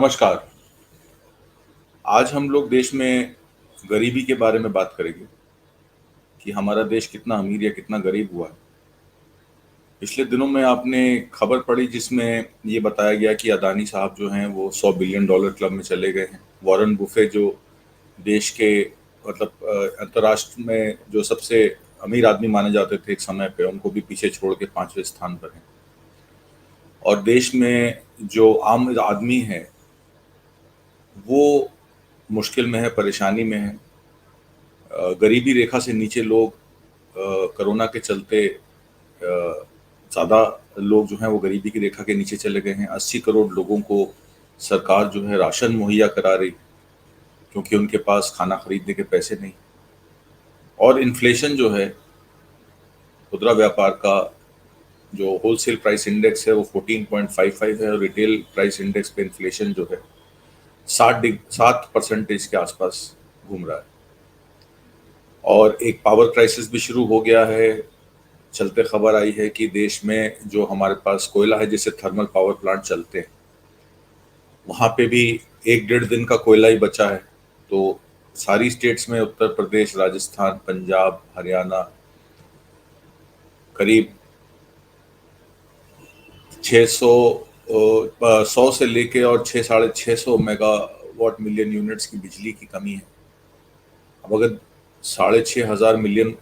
नमस्कार। आज हम लोग देश में गरीबी के बारे में बात करेंगे कि हमारा देश कितना अमीर या कितना गरीब हुआ है। पिछले दिनों में आपने खबर पढ़ी जिसमें ये बताया गया कि अदानी साहब जो हैं वो $100 बिलियन क्लब में चले गए हैं। वॉरेन बुफे जो देश के मतलब अंतर्राष्ट्र में जो सबसे अमीर आदमी माने जाते थे एक समय पे, उनको भी पीछे छोड़ के 5वें स्थान पर हैं। और देश में जो आम आदमी है वो मुश्किल में है, परेशानी में है। गरीबी रेखा से नीचे लोग कोरोना के चलते ज़्यादा लोग जो हैं वो गरीबी की रेखा के नीचे चले गए हैं। 80 करोड़ लोगों को सरकार जो है राशन मुहैया करा रही, क्योंकि उनके पास खाना खरीदने के पैसे नहीं। और इन्फ्लेशन जो है, खुदरा व्यापार का जो होलसेल प्राइस इंडेक्स है वो 14.55 है, और रिटेल प्राइस इंडेक्स पे इन्फ्लेशन जो है 7% के आसपास घूम रहा है। और एक पावर क्राइसिस भी शुरू हो गया है। चलते खबर आई है कि देश में जो हमारे पास कोयला है, जिससे थर्मल पावर प्लांट चलते हैं, वहाँ पे भी 1 डेढ़ दिन का कोयला ही बचा है। तो सारी स्टेट्स में, उत्तर प्रदेश, राजस्थान, पंजाब, हरियाणा, करीब 600 100 से लेके और 600-650 मेगावाट मिलियन यूनिट्स की बिजली की कमी है। अब अगर 6,500 मिलियन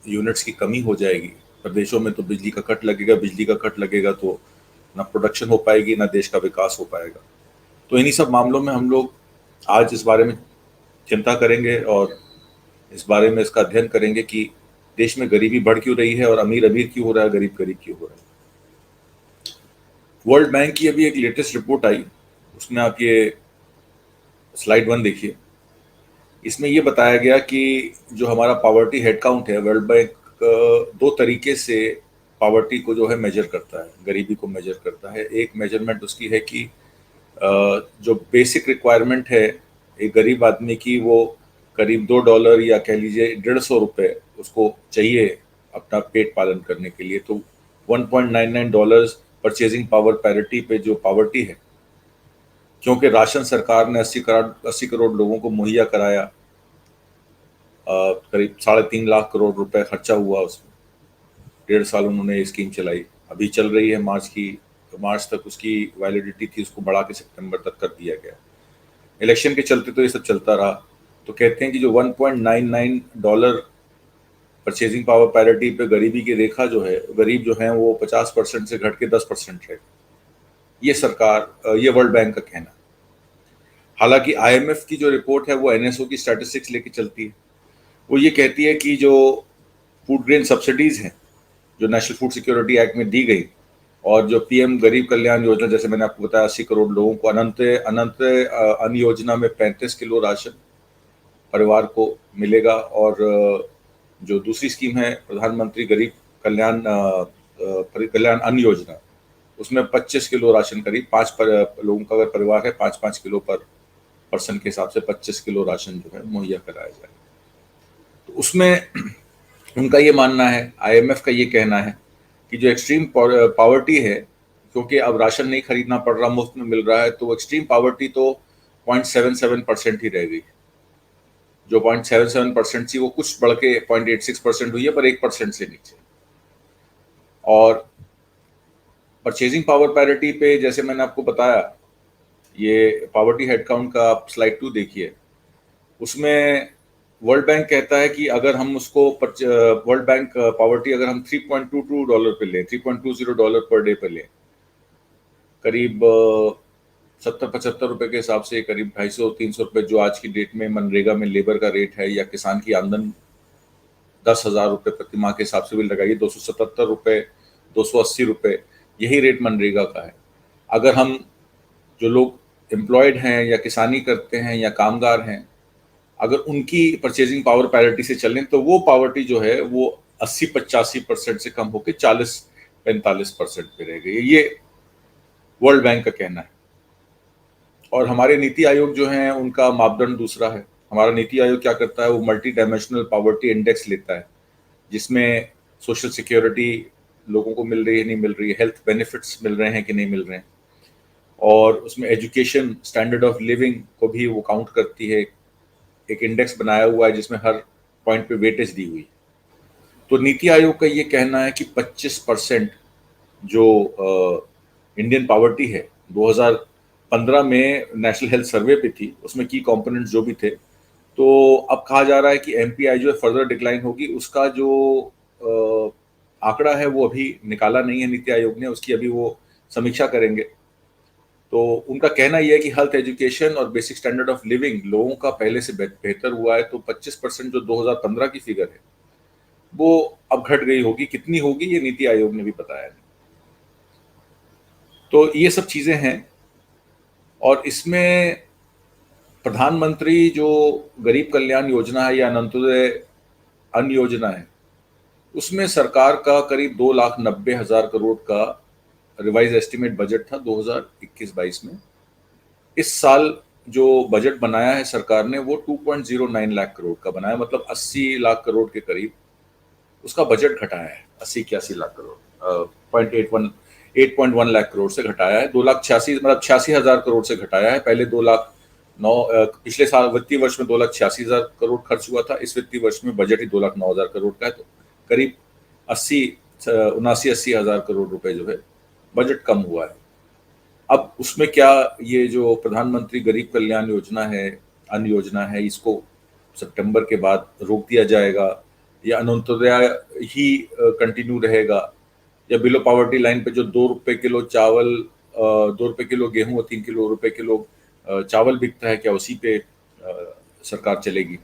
यूनिट्स की कमी हो जाएगी प्रदेशों में, तो बिजली का कट लगेगा। बिजली का कट लगेगा तो ना प्रोडक्शन हो पाएगी, ना देश का विकास हो पाएगा। तो इन्हीं सब मामलों में हम लोग आज इस बारे में चिंता करेंगे और इस बारे में इसका अध्ययन करेंगे कि देश में गरीबी बढ़ क्यों रही है, और अमीर अमीर क्यों हो रहा है, गरीब गरीब क्यों हो रहा है। वर्ल्ड बैंक की अभी एक लेटेस्ट रिपोर्ट आई, उसमें आप ये स्लाइड 1 देखिए। इसमें ये बताया गया कि जो हमारा पॉवर्टी हेड काउंट है, वर्ल्ड बैंक दो तरीके से पॉवर्टी को जो है मेजर करता है, गरीबी को मेजर करता है। एक मेजरमेंट उसकी है कि जो बेसिक रिक्वायरमेंट है एक गरीब आदमी की, वो करीब $2 या कह लीजिए $150 उसको चाहिए अपना पेट पालन करने के लिए। तो $1.99 परचेजिंग पावर पैरिटी पे जो पॉवर्टी है, क्योंकि राशन सरकार ने 80 करोड़ लोगों को मुहैया कराया, करीब 3.5 लाख करोड़ रुपए खर्चा हुआ उसमें। 1.5 साल उन्होंने ये स्कीम चलाई, अभी चल रही है। मार्च तक उसकी वैलिडिटी थी, उसको बढ़ा के सितंबर तक कर दिया गया। इलेक्शन के चलते तो ये सब चलता रहा। तो कहते हैं कि जो $1.99 परचेजिंग पावर पैरिटी पे गरीबी की रेखा जो है, गरीब जो है वो 50% से घट के 10% है। ये वर्ल्ड बैंक का कहना है। हालांकि IMF की जो रिपोर्ट है वो NSO की स्टैटिस्टिक्स लेके चलती है। वो ये कहती है कि जो फूड ग्रेन सब्सिडीज हैं, जो नेशनल फूड सिक्योरिटी एक्ट में दी गई, और जो PM गरीब कल्याण योजना, जैसे मैंने आपको बताया 80 करोड़ लोगों को अनंत अनंत अन्न योजना में 35 किलो राशन परिवार को मिलेगा। और जो दूसरी स्कीम है प्रधानमंत्री गरीब कल्याण कल्याण अन्न योजना, उसमें 25 किलो राशन, करीब लोगों का अगर परिवार है, 5-5 किलो पर पर्सन के हिसाब से 25 किलो राशन जो है मुहैया कराया जाए। तो उसमें उनका ये मानना है, IMF का ये कहना है कि जो एक्सट्रीम पॉवर्टी है, क्योंकि अब राशन नहीं खरीदना पड़ रहा, मुफ्त में मिल रहा है, तो एक्सट्रीम पॉवर्टी तो 0.77% ही रह गई। जो 0.77% थी वो कुछ बढ़ के 0.86% हुई है, पर 1% से नीचे। और परचेजिंग पावर पैरिटी पे जैसे मैंने आपको बताया, ये पॉवर्टी हेड काउंट का आप स्लाइड 2 देखिए। उसमें वर्ल्ड बैंक कहता है कि अगर हम उसको वर्ल्ड बैंक पॉवर्टी अगर हम $3.22 पे लें, $3.20 पर डे पे लें, करीब 70-75 रुपए के हिसाब से करीब 250-300 रुपए जो आज की डेट में मनरेगा में लेबर का रेट है, या किसान की आमदन 10,000 रुपए प्रति माह के हिसाब से भी लगाइए, 277 रुपए, 280 रुपए, यही रेट मनरेगा का है। अगर हम जो लोग एम्प्लॉयड हैं या किसानी करते हैं या कामगार हैं, अगर उनकी परचेजिंग पावर पैरिटी से चलें, तो वो पावर्टी जो है वो 80-85% से कम होकर 40-45% पे रह गई है। ये वर्ल्ड बैंक का कहना है। और हमारे नीति आयोग जो हैं उनका मापदंड दूसरा है। हमारा नीति आयोग क्या करता है, वो मल्टी डायमेंशनल पावर्टी इंडेक्स लेता है, जिसमें सोशल सिक्योरिटी लोगों को मिल रही है नहीं मिल रही है, हेल्थ बेनिफिट्स मिल रहे हैं कि नहीं मिल रहे हैं, और उसमें एजुकेशन, स्टैंडर्ड ऑफ लिविंग को भी वो काउंट करती है। एक इंडेक्स बनाया हुआ है जिसमें हर पॉइंट पे वेटेज दी हुई है। तो नीति आयोग का ये कहना है कि 25% जो इंडियन पॉवर्टी है, 2015 में नेशनल हेल्थ सर्वे पे थी, उसमें की कंपोनेंट्स जो भी थे, तो अब कहा जा रहा है कि एमपीआई जो है फर्दर डिक्लाइन होगी। उसका जो आंकड़ा है वो अभी निकाला नहीं है नीति आयोग ने, उसकी अभी वो समीक्षा करेंगे। तो उनका कहना यह है कि हेल्थ, एजुकेशन और बेसिक स्टैंडर्ड ऑफ लिविंग लोगों का पहले से बेहतर हुआ है। तो 25% जो 2015 की फिगर है वो अब घट गई होगी। कितनी होगी ये नीति आयोग ने भी बताया नहीं। तो ये सब चीजें हैं। और इसमें प्रधानमंत्री जो गरीब कल्याण योजना है या अंत्योदय अन्न योजना है, उसमें सरकार का करीब 2,90,000 करोड़ का रिवाइज एस्टिमेट बजट था 2021-22 में। इस साल जो बजट बनाया है सरकार ने वो 2.09 लाख करोड़ का बनाया, मतलब 80 लाख करोड़ के करीब उसका बजट घटाया है। 80-81 लाख करोड़, 8.1 लाख करोड़ से घटाया है। 2,86,000 मतलब 86,000 करोड़ से घटाया है। पहले 2,09,000, पिछले साल वित्तीय वर्ष में 2,86,000 करोड़ खर्च हुआ था। इस वित्तीय वर्ष में बजट ही 2,09,000 करोड़ का है। तो करीब 79-80 हज़ार करोड़ रुपए जो है बजट कम हुआ है। अब उसमें क्या ये जो प्रधानमंत्री गरीब कल्याण योजना है, अन्न योजना है, इसको सितंबर के बाद रोक दिया जाएगा या अंत्योदय ही कंटिन्यू रहेगा, या बिलो पॉवर्टी लाइन पे जो 2 रुपए किलो चावल, 2 रुपए किलो गेहूं और 3 किलो रुपए किलो चावल बिकता है, क्या उसी पे सरकार चलेगी?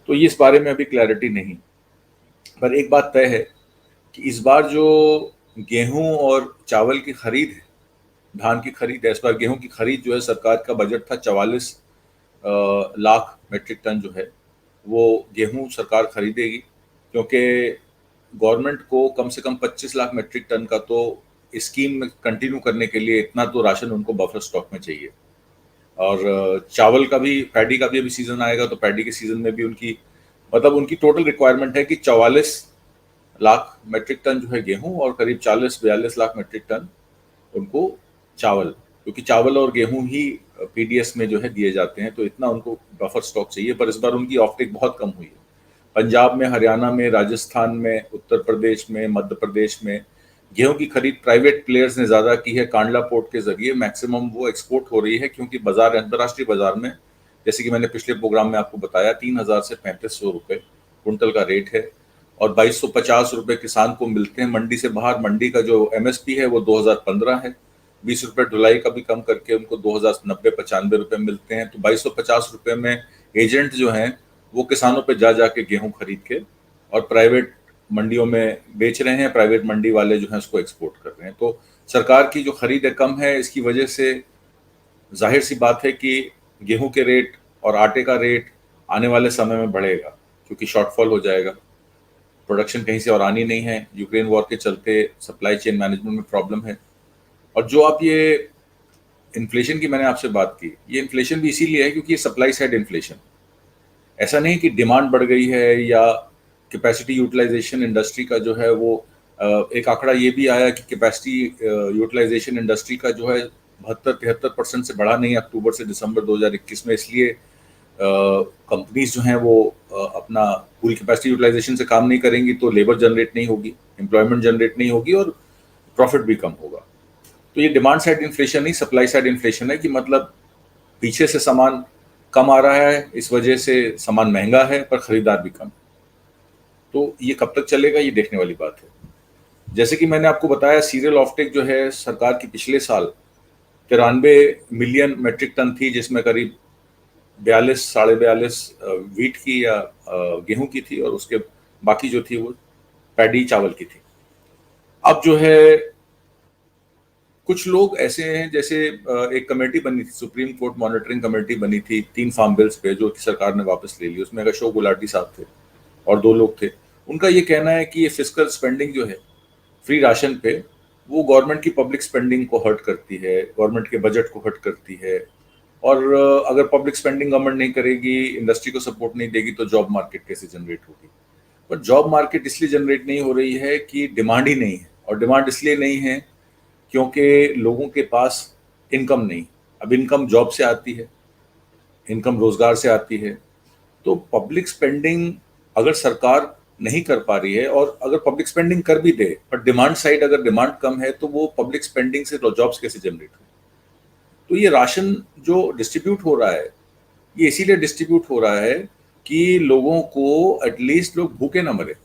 तो ये इस बारे में अभी क्लैरिटी नहीं। पर एक बात तय है कि इस बार जो गेहूं और चावल की खरीद है, धान की खरीद है, इस बार गेहूं की खरीद जो है, सरकार का बजट था 44 लाख मेट्रिक टन जो है वो गेहूं सरकार खरीदेगी, क्योंकि गवर्नमेंट को कम से कम 25 लाख मेट्रिक टन का तो स्कीम में कंटिन्यू करने के लिए इतना तो राशन उनको बफर स्टॉक में चाहिए। और चावल का भी, पैडी का भी अभी सीजन आएगा, तो पैडी के सीजन में भी उनकी, मतलब उनकी टोटल रिक्वायरमेंट है कि 44 लाख मेट्रिक टन जो है गेहूं और करीब 40-42 लाख मेट्रिक टन उनको चावल, क्योंकि चावल और गेहूं ही पीडीएस में जो है दिए जाते हैं, तो इतना उनको बफर स्टॉक चाहिए। पर इस बार उनकी ऑफटेक बहुत कम हुई है। पंजाब में, हरियाणा में, राजस्थान में, उत्तर प्रदेश में, मध्य प्रदेश में गेहूं की खरीद प्राइवेट प्लेयर्स ने ज्यादा की है। कांडला पोर्ट के जरिए मैक्सिमम वो एक्सपोर्ट हो रही है, क्योंकि बाजार, अंतर्राष्ट्रीय बाजार में, जैसे कि मैंने पिछले प्रोग्राम में आपको बताया, 3,000 से 3,500 रुपए कुंटल का रेट है और 2,250 रुपए किसान को मिलते हैं मंडी से बाहर। मंडी का जो एमएसपी है वो 2015 है। 20 रुपए ढुलाई का भी कम करके उनको 2,090-95 रुपए मिलते हैं। तो 2,250 रुपए में एजेंट जो हैं वो किसानों पे जा जाके गेहूं खरीद के और प्राइवेट मंडियों में बेच रहे हैं। प्राइवेट मंडी वाले जो हैं उसको एक्सपोर्ट कर रहे हैं। तो सरकार की जो खरीद है कम है। इसकी वजह से जाहिर सी बात है कि गेहूं के रेट और आटे का रेट आने वाले समय में बढ़ेगा, क्योंकि शॉर्टफॉल हो जाएगा। प्रोडक्शन कहीं से और आनी नहीं है। यूक्रेन वॉर के चलते सप्लाई चेन मैनेजमेंट में प्रॉब्लम है। और जो आप ये इन्फ्लेशन की मैंने आपसे बात की, ये इन्फ्लेशन भी इसीलिए है क्योंकि ये सप्लाई साइड इन्फ्लेशन। ऐसा नहीं कि डिमांड बढ़ गई है या कैपेसिटी यूटिलाइजेशन इंडस्ट्री का जो है वो, एक आंकड़ा ये भी आया कि कैपेसिटी यूटिलाइजेशन इंडस्ट्री का जो है 72-73% से बढ़ा नहीं अक्टूबर से दिसंबर 2021 में। इसलिए कंपनीज जो हैं वो अपना पूरी कैपेसिटी यूटिलाइजेशन से काम नहीं करेंगी, तो लेबर जनरेट नहीं होगी, एम्प्लॉयमेंट जनरेट नहीं होगी और प्रॉफिट भी कम होगा। तो ये डिमांड साइड इन्फ्लेशन नहीं, सप्लाई साइड इन्फ्लेशन है, कि मतलब पीछे से सामान कम आ रहा है, इस वजह से सामान महंगा है पर खरीदार भी कम। तो ये कब तक चलेगा ये देखने वाली बात है। जैसे कि मैंने आपको बताया, सीरियल ऑफटेक जो है सरकार की पिछले साल 93 मिलियन मेट्रिक टन थी, जिसमें करीब 42-42.5 वीट की या गेहूं की थी और उसके बाकी जो थी वो पैडी चावल की थी। अब जो है कुछ लोग ऐसे हैं, जैसे एक कमेटी बनी थी, सुप्रीम कोर्ट मॉनिटरिंग कमेटी बनी थी 3 फार्म बिल्स पे, जो कि सरकार ने वापस ले ली। उसमें अशोक गुलाटी साहब थे और 2 लोग थे। उनका ये कहना है कि ये फिस्कल स्पेंडिंग जो है फ्री राशन पे, वो गवर्नमेंट की पब्लिक स्पेंडिंग को हर्ट करती है, गवर्नमेंट के बजट को हर्ट करती है। और अगर पब्लिक स्पेंडिंग गवर्नमेंट नहीं करेगी, इंडस्ट्री को सपोर्ट नहीं देगी, तो जॉब मार्केट कैसे जनरेट होगी? पर जॉब मार्केट इसलिए जनरेट नहीं हो रही है कि डिमांड ही नहीं है। और डिमांड इसलिए नहीं है क्योंकि लोगों के पास इनकम नहीं। अब इनकम जॉब से आती है, इनकम रोजगार से आती है। तो पब्लिक स्पेंडिंग अगर सरकार नहीं कर पा रही है, और अगर पब्लिक स्पेंडिंग कर भी दे पर डिमांड साइड अगर डिमांड कम है, तो वो पब्लिक स्पेंडिंग से जॉब्स कैसे जनरेट हो। तो ये राशन जो डिस्ट्रीब्यूट हो रहा है, ये इसीलिए डिस्ट्रीब्यूट हो रहा है कि लोगों को एटलीस्ट लोग भूखे ना मरे।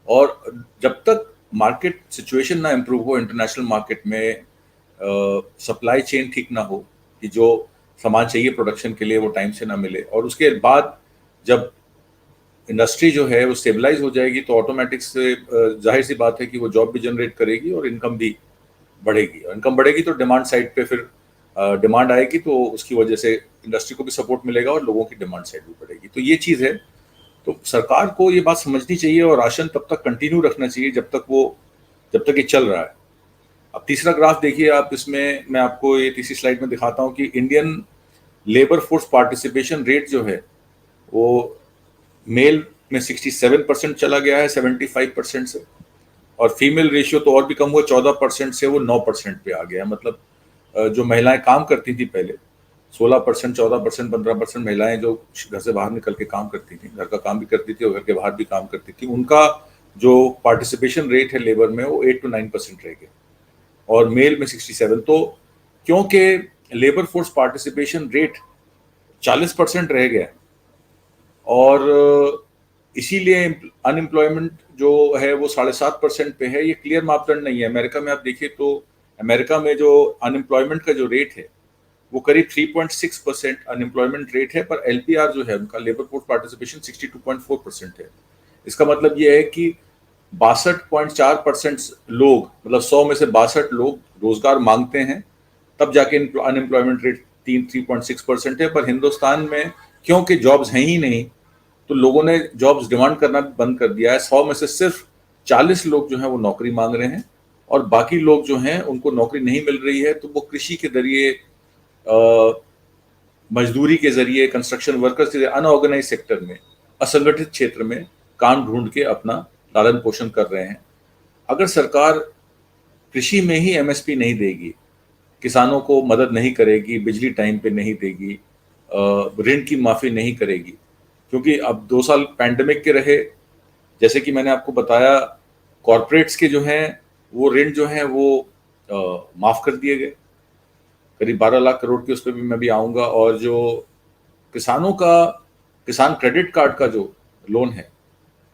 और जब तक मार्केट सिचुएशन ना इम्प्रूव हो इंटरनेशनल मार्केट में, सप्लाई चेन ठीक ना हो कि जो सामान चाहिए प्रोडक्शन के लिए वो टाइम से ना मिले, और उसके बाद जब इंडस्ट्री जो है वो स्टेबलाइज हो जाएगी, तो ऑटोमेटिक से जाहिर सी बात है कि वो जॉब भी जनरेट करेगी और इनकम भी बढ़ेगी। और इनकम बढ़ेगी तो डिमांड साइड पे फिर डिमांड आएगी, तो उसकी वजह से इंडस्ट्री को भी सपोर्ट मिलेगा और लोगों की डिमांड साइड भी बढ़ेगी। तो ये चीज़ है। तो सरकार को ये बात समझनी चाहिए और राशन तब तक कंटिन्यू रखना चाहिए जब तक ये चल रहा है। अब तीसरा ग्राफ देखिए आप, इसमें मैं आपको ये तीसरी स्लाइड में दिखाता हूँ कि Indian labour force participation rate जो है वो मेल में 67% चला गया है 75% से, और फीमेल रेशियो तो और भी कम हुआ, 14% से वो 9% पे आ गया। मतलब जो महिलाएं काम करती थी पहले, 16%, 14%, 15% महिलाएं जो घर से बाहर निकल के काम करती थी, घर का काम भी करती थी और घर के बाहर भी काम करती थी, उनका जो पार्टिसिपेशन रेट है लेबर में वो 8 to 9% रह गया, और मेल में 67। तो क्योंकि लेबर फोर्स पार्टिसिपेशन रेट 40% रह गया, और इसीलिए अनएम्प्लॉयमेंट जो है वो 7.5% पे है। ये क्लियर मापदंड नहीं है। अमेरिका में आप देखिए तो अमेरिका में जो अनएम्प्लॉयमेंट का जो रेट है वो करीब 3.6% अनएम्प्लॉयमेंट रेट है, पर एलपीआर जो है उनका लेबर फोर्स पार्टिसिपेशन 62.4% है। इसका मतलब ये है कि 62.4% लोग, मतलब 100 में से 62 लोग रोजगार मांगते हैं, तब जाके अनएम्प्लॉयमेंट रेट 3.6% है। पर हिंदुस्तान में क्योंकि जॉब्स हैं ही नहीं, तो लोगों ने जॉब्स डिमांड करना भी बंद कर दिया है। 100 में से सिर्फ 40 लोग जो हैं वो नौकरी मांग रहे हैं, और बाकी लोग जो हैं उनको नौकरी नहीं मिल रही है, तो वो कृषि के जरिए, मजदूरी के जरिए, कंस्ट्रक्शन वर्कर्स के जरिए अनऑर्गेनाइज सेक्टर में, असंगठित क्षेत्र में काम ढूंढ के अपना लालन पोषण कर रहे हैं। अगर सरकार कृषि में ही एमएसपी नहीं देगी, किसानों को मदद नहीं करेगी, बिजली टाइम पे नहीं देगी, ऋण की माफी नहीं करेगी, क्योंकि अब 2 साल पैंडेमिक के रहे, जैसे कि मैंने आपको बताया, कॉरपोरेट्स के जो हैं वो ऋण जो हैं वो माफ कर दिए गए, करीब 12 लाख करोड़ के, उस पर भी मैं भी आऊँगा। और जो किसानों का किसान क्रेडिट कार्ड का जो लोन है,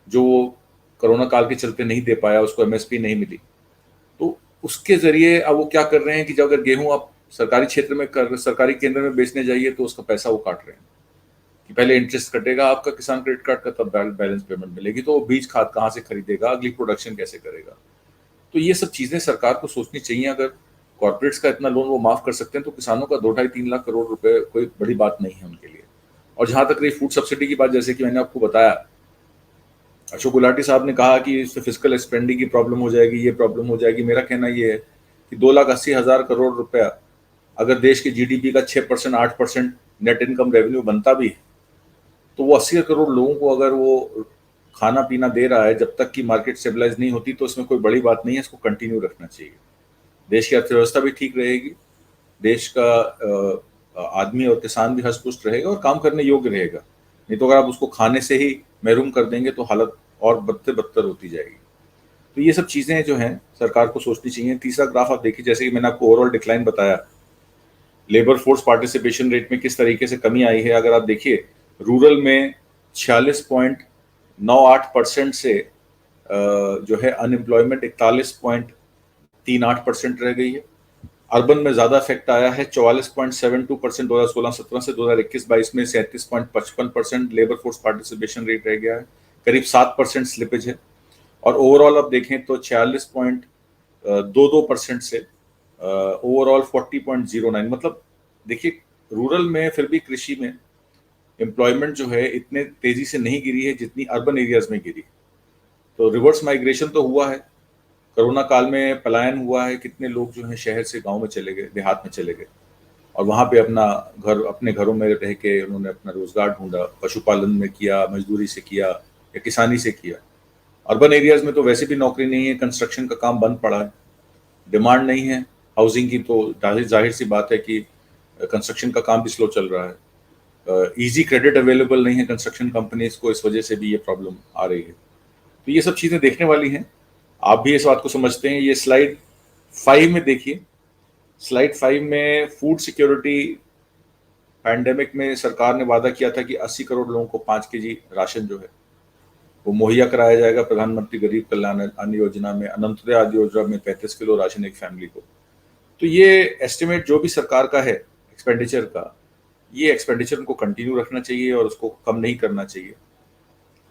जो कोरोना काल के चलते नहीं दे पाया, उसको एमएसपी नहीं मिली, तो उसके जरिए अब वो क्या कर रहे हैं कि जब अगर गेहूं आप सरकारी क्षेत्र में सरकारी केंद्र में बेचने जाइए तो उसका पैसा वो काट रहे हैं कि पहले इंटरेस्ट कटेगा आपका किसान क्रेडिट कार्ड का, तब बैलेंस पेमेंट मिलेगी। तो वो बीज खाद कहाँ से खरीदेगा, अगली प्रोडक्शन कैसे करेगा। तो ये सब चीजें सरकार को सोचनी चाहिए। अगर कॉर्पोरेट्स का इतना लोन वो माफ कर सकते हैं, तो किसानों का 2-2.5-3 लाख करोड़ रुपए कोई बड़ी बात नहीं है उनके लिए। और जहां तक रही फूड सब्सिडी की बात, जैसे कि मैंने आपको बताया, अशोक गुलाटी साहब ने कहा कि इससे फिजिकल स्पेंडिंग की प्रॉब्लम हो जाएगी, ये प्रॉब्लम हो जाएगी। मेरा कहना ये है कि 2,80,000 करोड़ रुपया अगर देश के जीडीपी का 6%, 8% नेट इनकम रेवेन्यू बनता भी है, तो वो 80 करोड़ लोगों को अगर वो खाना पीना दे रहा है, जब तक कि मार्केट स्टेबलाइज नहीं होती, तो इसमें कोई बड़ी बात नहीं है। इसको कंटिन्यू रखना चाहिए। देश की अर्थव्यवस्था भी ठीक रहेगी, देश का आदमी और किसान भी हष्ट-पुष्ट रहेगा और काम करने योग्य रहेगा। नहीं तो अगर आप उसको खाने से ही महरूम कर देंगे तो हालत और बदतर होती जाएगी। तो ये सब चीज़ें जो हैं सरकार को सोचनी चाहिए। तीसरा ग्राफ आप देखिए, जैसे कि मैंने आपको ओवरऑल डिक्लाइन बताया, लेबर फोर्स पार्टिसिपेशन रेट में किस तरीके से कमी आई है। अगर आप देखिए, रूरल में 46.98% से जो है अनएम्प्लॉयमेंट 41.38% रह गई है। अर्बन में ज्यादा इफेक्ट आया है, 44.72% 2016-17 से 2021-22 में 37.55% लेबर फोर्स पार्टिसिपेशन रेट रह गया है, करीब 7% स्लिपेज है। और ओवरऑल आप देखें तो 46.22% से ओवरऑल 40.09। मतलब देखिए, रूरल में फिर भी कृषि में एम्प्लॉयमेंट जो है इतने तेजी से नहीं गिरी है जितनी अर्बन एरियाज में गिरी। तो रिवर्स माइग्रेशन तो हुआ है, कोरोना काल में पलायन हुआ है, कितने लोग जो हैं शहर से गांव में चले गए, देहात में चले गए, और वहां पे अपने घरों में रह के उन्होंने अपना रोजगार ढूंढा, पशुपालन में किया, मजदूरी से किया या किसानी से किया। अर्बन एरियाज में तो वैसे भी नौकरी नहीं है, कंस्ट्रक्शन का काम बंद पड़ा है, डिमांड नहीं है, हाउसिंग की तो जाहिर सी बात है कि कंस्ट्रक्शन का काम भी स्लो चल रहा है, इजी क्रेडिट अवेलेबल नहीं है कंस्ट्रक्शन कंपनीज को, इस वजह से भी ये प्रॉब्लम आ रही है। तो ये सब चीज़ें देखने वाली हैं, आप भी इस बात को समझते हैं। ये स्लाइड 5 में देखिए, स्लाइड 5 में फूड सिक्योरिटी, पैंडेमिक में सरकार ने वादा किया था कि 80 करोड़ लोगों को 5 केजी राशन जो है वो मुहैया कराया जाएगा प्रधानमंत्री गरीब कल्याण अन्न योजना में, अनंतोदय आदि योजना में 35 किलो राशन एक फैमिली को। तो ये एस्टिमेट जो भी सरकार का है एक्सपेंडिचर का, ये एक्सपेंडिचर उनको कंटिन्यू रखना चाहिए और उसको कम नहीं करना चाहिए।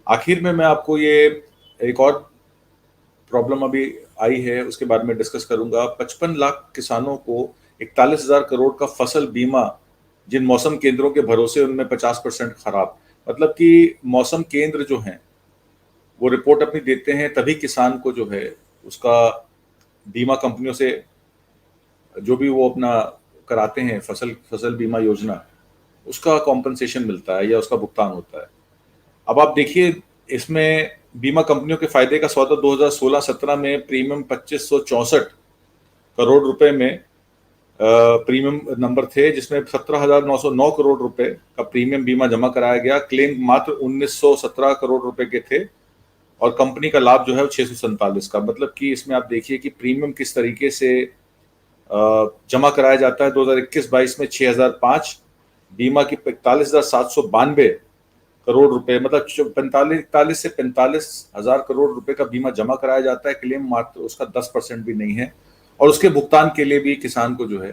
आखिर में मैं आपको ये एक और प्रॉब्लम अभी आई है उसके बारे में डिस्कस करूंगा। 55 लाख किसानों को 41,000 करोड़ का फसल बीमा जिन मौसम केंद्रों के भरोसे, उनमें 50% खराब। मतलब कि मौसम केंद्र जो हैं वो रिपोर्ट अपनी देते हैं, तभी किसान को जो है उसका बीमा कंपनियों से जो भी वो अपना कराते हैं फसल बीमा योजना, उसका कॉम्पनसेशन मिलता है या उसका भुगतान होता है। अब आप देखिए, इसमें बीमा कंपनियों के फायदे का सौदा 2016-17 में प्रीमियम 2564 करोड़ रुपए में प्रीमियम नंबर थे, जिसमें 17,909 करोड़ रुपए का प्रीमियम बीमा जमा कराया गया। क्लेम मात्र 1917 करोड़ रुपए के थे और कंपनी का लाभ जो है वो 647 का। मतलब कि इसमें आप देखिए कि प्रीमियम किस तरीके से जमा कराया जाता है। 2021-22 में 6,005, बीमा की 41,792 करोड़ रुपए, मतलब 41 से 45,000 करोड़ रुपए का बीमा जमा कराया जाता है। क्लेम मात्र उसका 10% भी नहीं है और उसके भुगतान के लिए भी किसान को जो है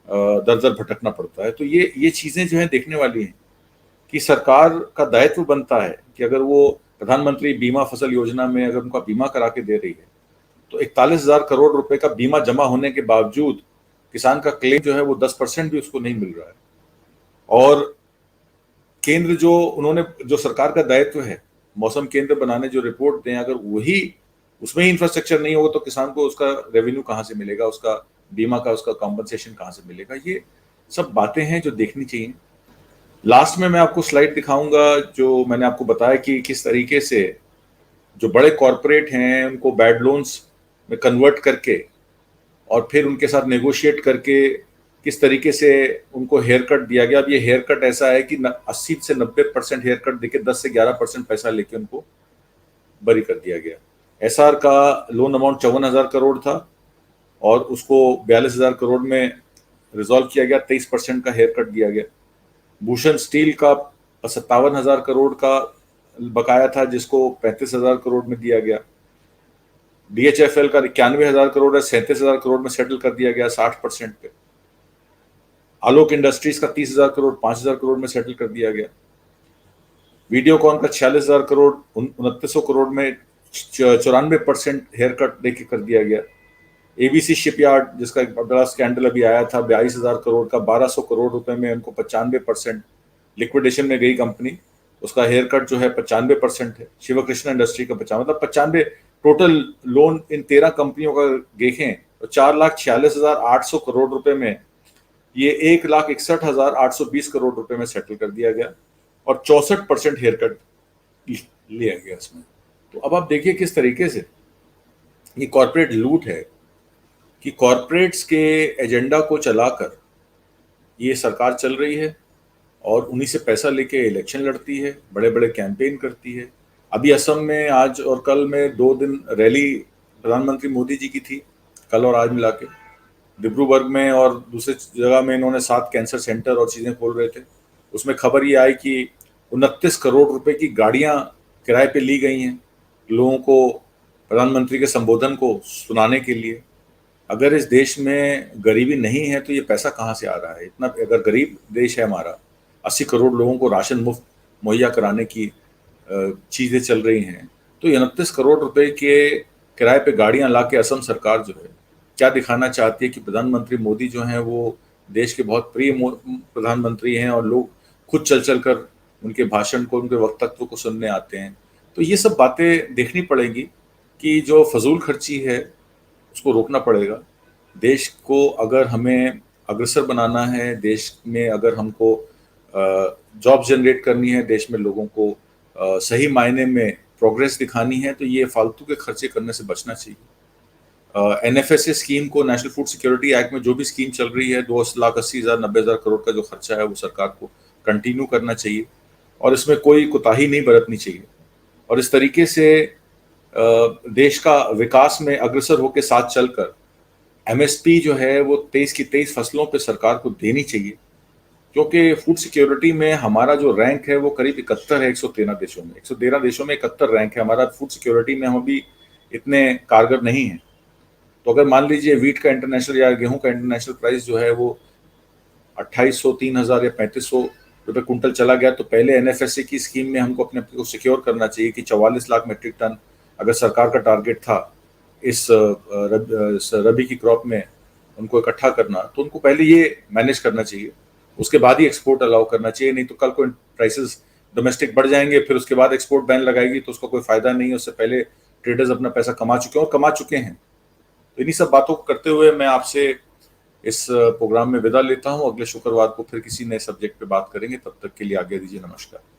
दर दर भटकना पड़ता है। तो ये चीजें जो है देखने वाली हैं कि सरकार का दायित्व बनता है कि अगर वो प्रधानमंत्री बीमा फसल योजना में अगर उनका बीमा करा के दे रही है, तो 41,000 करोड़ रुपए का बीमा जमा होने के बावजूद किसान का क्लेम जो है वो 10% भी उसको नहीं मिल रहा है। और केंद्र जो उन्होंने, जो सरकार का दायित्व है मौसम केंद्र बनाने, जो रिपोर्ट दें, अगर वही उसमें ही इंफ्रास्ट्रक्चर नहीं होगा तो किसान को उसका रेवेन्यू कहाँ से मिलेगा, उसका बीमा का उसका कॉम्पनसेशन कहाँ से मिलेगा। ये सब बातें हैं जो देखनी चाहिए। लास्ट में मैं आपको स्लाइड दिखाऊंगा जो मैंने आपको बताया कि किस तरीके से जो बड़े कॉरपोरेट हैं उनको बैड लोन्स में कन्वर्ट करके और फिर उनके साथ नेगोशिएट करके किस तरीके से उनको हेयर कट दिया गया। अब ये हेयर कट ऐसा है कि 80 से 90% हेयर कट देके 10 से 11% पैसा लेके उनको बरी कर दिया गया। एसआर का लोन अमाउंट 54,000 करोड़ था और उसको 42,000 करोड़ में रिजॉल्व किया गया, 23% का हेयर कट दिया गया। भूषण स्टील का 57,000 करोड़ का बकाया था जिसको 35,000 करोड़ में दिया गया। डीएचएफएल का 91,000 करोड़ है, 37,000 करोड़ में सेटल कर दिया गया 60% पे। आलोक इंडस्ट्रीज का 30,000 करोड़ 5,000 करोड़ में सेटल कर दिया गया। वीडियोकॉन का 46,000 करोड़ 2900 करोड़ में 94% हेयर कट देके कर दिया गया। एबीसी शिपयार्ड जिसका एक बड़ा स्कैंडल अभी आया था, 42,000 करोड़ का 1,200 करोड़ रुपए में उनको 95% लिक्विडेशन में गई कंपनी, उसका हेयर कट जो है 95% है। शिव कृष्ण इंडस्ट्री का 50, मतलब 95 टोटल लोन इन 13 कंपनियों का देखें तो 4,46,800 करोड़ रुपए में ये 1,61,820 करोड़ रुपए में सेटल कर दिया गया और 64% हेयर कट लिया गया इसमें। तो अब आप देखिए किस तरीके से ये कॉर्पोरेट लूट है कि कॉर्पोरेट्स के एजेंडा को चलाकर ये सरकार चल रही है और उन्हीं से पैसा लेके इलेक्शन लड़ती है, बड़े बड़े कैंपेन करती है। अभी असम में आज और कल में 2 दिन रैली प्रधानमंत्री मोदी जी की थी, कल और आज मिला के। डिब्रूगढ़ में और दूसरे जगह में इन्होंने 7 कैंसर सेंटर और चीज़ें खोल रहे थे। उसमें खबर ये आई कि 29 करोड़ रुपए की गाड़ियां किराए पे ली गई हैं लोगों को प्रधानमंत्री के संबोधन को सुनाने के लिए। अगर इस देश में गरीबी नहीं है तो ये पैसा कहाँ से आ रहा है? इतना अगर गरीब देश है हमारा, 80 करोड़ लोगों को राशन मुफ्त मुहैया कराने की चीज़ें चल रही हैं, तो 29 करोड़ रुपए के किराए पे गाड़ियां ला के असम सरकार जो है क्या दिखाना चाहती है कि प्रधानमंत्री मोदी जो हैं वो देश के बहुत प्रिय प्रधानमंत्री हैं और लोग खुद चल चल कर उनके भाषण को, उनके वक्तव्य को सुनने आते हैं। तो ये सब बातें देखनी पड़ेगी कि जो फजूल खर्ची है उसको रोकना पड़ेगा। देश को अगर हमें अग्रसर बनाना है, देश में अगर हमको जॉब जनरेट करनी है, देश में लोगों को सही मायने में प्रोग्रेस दिखानी है, तो ये फालतू के खर्चे करने से बचना चाहिए। NFSA स्कीम को, नेशनल फूड सिक्योरिटी एक्ट में जो भी स्कीम चल रही है 2,80,000 90,000 करोड़ का जो खर्चा है वो सरकार को कंटिन्यू करना चाहिए और इसमें कोई कोताही नहीं बरतनी चाहिए और इस तरीके से देश का विकास में अग्रसर होकर साथ चलकर MSP जो है वो 23 की 23 फसलों पे सरकार को देनी चाहिए, क्योंकि फूड सिक्योरिटी में हमारा जो रैंक है वो करीब 71 है 113 देशों में। 113 देशों में 71 रैंक है हमारा फूड सिक्योरिटी में, हम अभी इतने कारगर नहीं हैं। तो अगर मान लीजिए वीट का इंटरनेशनल या गेहूं का इंटरनेशनल प्राइस जो है वो 2,800 3,000 या 3,500 रुपए कुंटल चला गया, तो पहले NFSA की स्कीम में हमको अपने को सिक्योर करना चाहिए कि 44 लाख मेट्रिक टन अगर सरकार का टारगेट था इस रबी की क्रॉप में उनको इकट्ठा करना, तो उनको पहले ये मैनेज करना चाहिए, उसके बाद ही एक्सपोर्ट अलाउ करना चाहिए। नहीं तो कल को प्राइसेस डोमेस्टिक बढ़ जाएंगे, फिर उसके बाद एक्सपोर्ट बैन लगाएगी तो उसका कोई फायदा नहीं है। उससे पहले ट्रेडर्स अपना पैसा कमा चुके हैं और कमा चुके हैं। तो इन्हीं सब बातों को करते हुए मैं आपसे इस प्रोग्राम में विदा लेता हूं। अगले शुक्रवार को फिर किसी नए सब्जेक्ट पे बात करेंगे, तब तक के लिए आज्ञा दीजिए। नमस्कार।